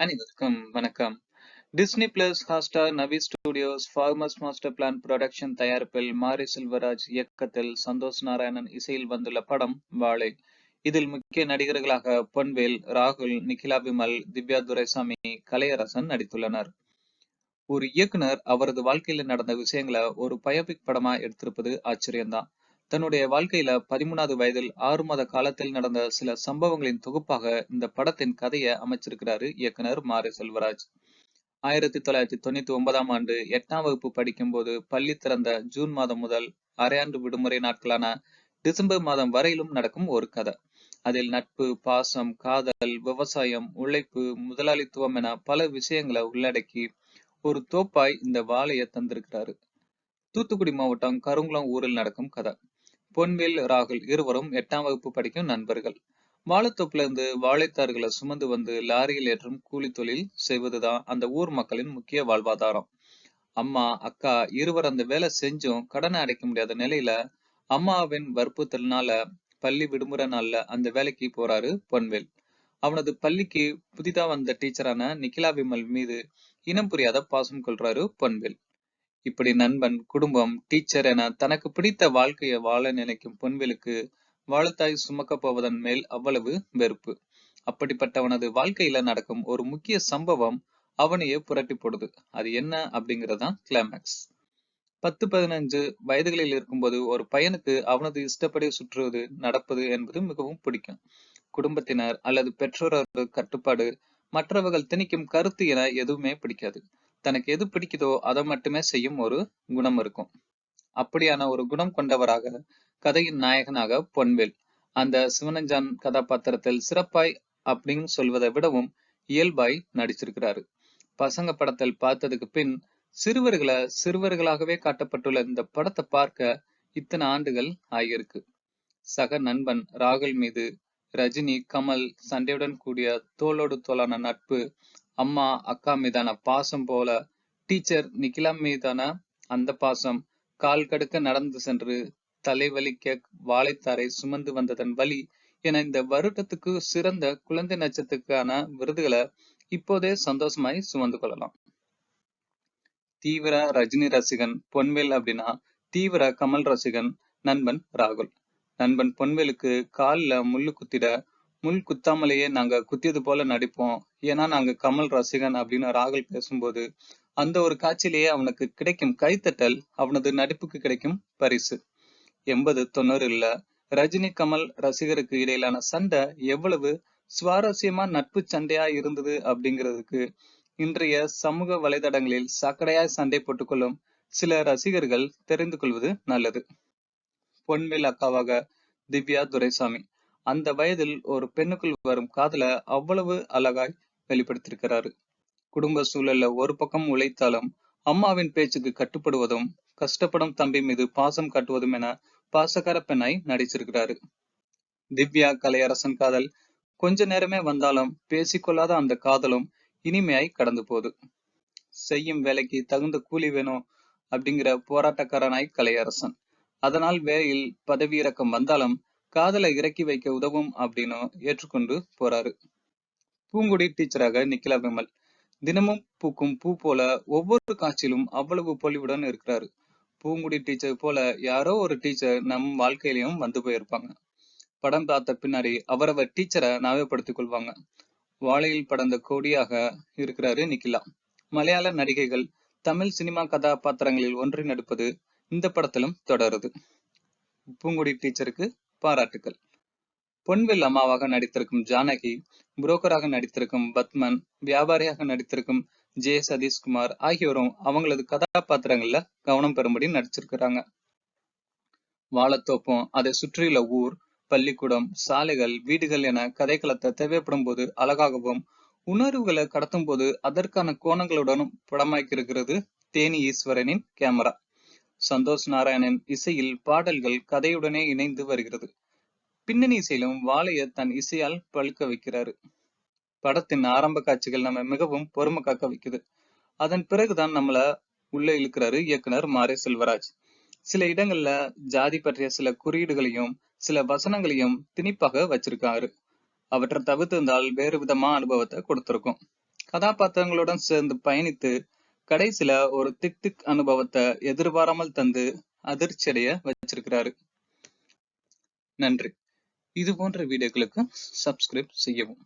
அனைவருக்கும் வணக்கம். Disney plus Hotstar நவி studios farmers master plan production தயாரிப்பில் மாரி செல்வராஜ் இயக்கத்தில் சந்தோஷ் நாராயணன் இசையில் வந்துள்ள படம் வாழை. இதில் முக்கிய நடிகர்களாக பொன்வேல், ராகுல், நிகிலா விமல், திவ்யா துரைசாமி, கலையரசன் நடித்துள்ளனர். ஒரு இயக்குனர் அவரது வாழ்க்கையில நடந்த விஷயங்களை ஒரு பயோபிக் படமா எடுத்திருப்பது ஆச்சரியம்தான். தன்னுடைய வாழ்க்கையில 13வது வயதில் 6 மாத காலத்தில் நடந்த சில சம்பவங்களின் தொகுப்பாக இந்த படத்தின் கதையை அமைச்சிருக்கிறாரு இயக்குனர் மாரி செல்வராஜ். 1999ஆம் ஆண்டு 8ஆம் வகுப்பு படிக்கும் போது பள்ளி திறந்த ஜூன் மாதம் முதல் அரையாண்டு விடுமுறை நாட்களான டிசம்பர் மாதம் வரையிலும் நடக்கும் ஒரு கதை. அதில் நட்பு, பாசம், காதல், விவசாயம், உழைப்பு, முதலாளித்துவம் என பல விஷயங்களை உள்ளடக்கி ஒரு தோப்பாய் இந்த வாழையை தந்திருக்கிறாரு. தூத்துக்குடி மாவட்டம் கருங்குளம் ஊரில் நடக்கும் கதை. பொன்வேல், ராகுல் இருவரும் 8ஆம் வகுப்பு படிக்கும் நண்பர்கள். வாழைத்தோப்புல இருந்து வாழைத்தார்களை சுமந்து வந்து லாரியில் ஏற்றும் கூலி தொழில் செய்வதுதான் அந்த ஊர் மக்களின் முக்கிய வாழ்வாதாரம். அம்மா, அக்கா இருவர் அந்த வேலை செஞ்சும் கடனை அடைக்க முடியாத நிலையில அம்மாவின் வற்புறுத்தலினால பள்ளி விடுமுறை நாள்ல அந்த வேலைக்கு போறாரு பொன்வேல். அவனது பள்ளிக்கு புதிதா வந்த டீச்சரான நிகிலா விமல் மீது இனம் புரியாத பாசம் கொள்றாரு பொன்வேல். இப்படி நண்பன், குடும்பம், டீச்சர் என தனக்கு பிடித்த வாழ்க்கையை வாழ நினைக்கும் பொன்வேலுக்கு வாழைத்தாய் சுமக்க போவதன் மேல் அவ்வளவு வெறுப்பு. அப்படிப்பட்டவனது வாழ்க்கையில நடக்கும் ஒரு முக்கிய சம்பவம் அவனையே புரட்டி போடுது. அது என்ன அப்படிங்கறதுதான் கிளைமேக்ஸ். 10-15 வயதுகளில் இருக்கும்போது ஒரு பையனுக்கு அவனது இஷ்டப்படி சுற்றுவது, நடப்பது என்பது மிகவும் பிடிக்கும். குடும்பத்தினர் அல்லது பெற்றோரது கட்டுப்பாடு, மற்றவர்கள் திணிக்கும் கருத்து என எதுவுமே பிடிக்காது. தனக்கு எது பிடிக்குதோ அதை மட்டுமே செய்யும் ஒரு குணம் இருக்கும். அப்படியான ஒரு குணம் கொண்டவராக கதையின் நாயகனாக பொன்வேல் அந்த சிவனஞ்சான் கதாபாத்திரத்தில் சிறப்பாய் அப்படின்னு சொல்வதை விடவும் இயல்பாய் நடிச்சிருக்கிறாரு. பசங்க படத்தில் பார்த்ததுக்கு பின் சிறுவர்களாகவே காட்டப்பட்டுள்ள இந்த படத்தை பார்க்க இத்தனை ஆண்டுகள் ஆகியிருக்கு. சக நண்பன் ராகுல் மீது ரஜினி, கமல் சண்டையுடன் கூடிய தோளோடு தோளான நட்பு, அம்மா, அக்கா மீதான பாசம் போல டீச்சர் நிகிலா மீதான அந்த பாசம், கால் கடுக்க நடந்து சென்று தலைவலிக்க வாழைத்தாரை சுமந்து வந்ததன் வலி என இந்த வருடத்துக்கு சிறந்த குழந்தை நட்சத்திரத்துக்கான விருதுகளை இப்போதே சந்தோஷமாய் சுமந்து கொள்ளலாம். தீவிர ரஜினி ரசிகன் பொன்வேல் அப்படின்னா தீவிர கமல் ரசிகன் நண்பன் ராகுல். நண்பன் பொன்வேலுக்கு கால்ல முள்ளு குத்திட, முள் குத்தாமலேயே நாங்க குத்தியது போல நடிப்போம், ஏன்னா நாங்க கமல் ரசிகன் அப்படின்னு ராகுல் பேசும்போது அந்த ஒரு காட்சியிலேயே அவனுக்கு கிடைக்கும் கைத்தட்டல் அவனது நடிப்புக்கு கிடைக்கும் பரிசு. 80-90ல ரஜினி கமல் ரசிகருக்கு இடையிலான சண்டை எவ்வளவு சுவாரஸ்யமா நட்பு சண்டையா இருந்தது அப்படிங்கிறதுக்கு இன்றைய சமூக வலைதளங்களில் சாக்கடையாய் சண்டை போட்டுக்கொள்ளும் சில ரசிகர்கள் தெரிந்து கொள்வது நல்லது. பொன்வேல் அக்காவாக திவ்யா துரைசாமி அந்த வயதில் ஒரு பெண்ணுக்குள் வரும் காதல அவ்வளவு அழகாய் வெளிப்படுத்தியிருக்கிறாரு. குடும்ப சூழல்ல ஒரு பக்கம் உழைத்தாலும் அம்மாவின் பேச்சுக்கு கட்டுப்படுவதும், கஷ்டப்படும் தம்பி மீது பாசம் காட்டுவதும் என பாசக்கார பெண்ணாய் நடிச்சிருக்கிறாரு. திவ்யா கலையரசன் காதல் கொஞ்ச நேரமே வந்தாலும் பேசிக்கொள்ளாத அந்த காதலும் இனிமையாய் கடந்து போகுது. செய்யும் வேலைக்கு தகுந்த கூலி வேணும் அப்படிங்கிற போராட்டக்காரனாய் கலையரசன். அதனால் வேலையில் பதவி இறக்கம் வந்தாலும் காதலை இறக்கி வைக்க உதவும் அப்படின்னு ஏற்றுக்கொண்டு போறாரு. பூங்குடி டீச்சராக நிகிலா விமல் தினமும் பூக்கும் பூ போல ஒவ்வொரு காட்சியிலும் அவ்வளவு பொலிவுடன் இருக்கிறாரு. பூங்குடி டீச்சர் போல யாரோ ஒரு டீச்சர் நம் வாழ்க்கையிலையும் வந்து போயிருப்பாங்க. படம் பார்த்த பின்னாடி அவரவர் டீச்சரை ஞாபகப்படுத்திக் கொள்வாங்க. வாழையில் படர்ந்த கோடியாக இருக்கிறாரு நிகிலா. மலையாள நடிகைகள் தமிழ் சினிமா கதாபாத்திரங்களில் ஒன்றி நடிப்பது இந்த படத்திலும் தொடருது. பூங்குடி டீச்சருக்கு பாராட்டுக்கள். பொன்வேல் அம்மாவாக நடித்திருக்கும் ஜானகி, புரோக்கராக நடித்திருக்கும் பத்மன், வியாபாரியாக நடித்திருக்கும் ஜே சதீஷ்குமார் ஆகியோரும் அவங்களது கதாபாத்திரங்கள்ல கவனம் பெறும்படி நடிச்சிருக்கிறாங்க. வாழைத்தோப்பும் அதை சுற்றியுள்ள ஊர், பள்ளிக்கூடம், சாலைகள், வீடுகள் என கதைக்களத்தை தேவைப்படும் போது அழகாகவும், உணர்வுகளை கடத்தும் போது அதற்கான கோணங்களுடனும் படமாக்கியிருக்கிறது தேனி ஈஸ்வரனின் கேமரா. சந்தோஷ் நாராயணன் இசையில் பாடல்கள் கதையுடனே இணைந்து வருகிறது. பின்னணி இசையிலும் வாழைய தன் இசையால் பழுக்க வைக்கிறாரு. படத்தின் ஆரம்ப காட்சிகள் நம்ம மிகவும் பொறுமை காக்க வைக்குது. அதன் பிறகுதான் நம்மள உள்ள இழுக்கிறாரு இயக்குனர் மாரி செல்வராஜ். சில இடங்கள்ல ஜாதி பற்றிய சில குறியீடுகளையும் சில வசனங்களையும் திணிப்பாக வச்சிருக்காரு. அவற்றை தவிர்த்திருந்தால் வேறு விதமா அனுபவத்தை கொடுத்திருக்கும். கதாபாத்திரங்களுடன் சேர்ந்து பயணித்து கடைசியில ஒரு திக் திக் அனுபவத்தை எதிர்பாராமல் தந்து அதிர்ச்சியடைய வச்சிருக்கிறாரு. நன்றி. இது போன்ற வீடியோக்களுக்கு சப்ஸ்கிரைப் செய்யவும்.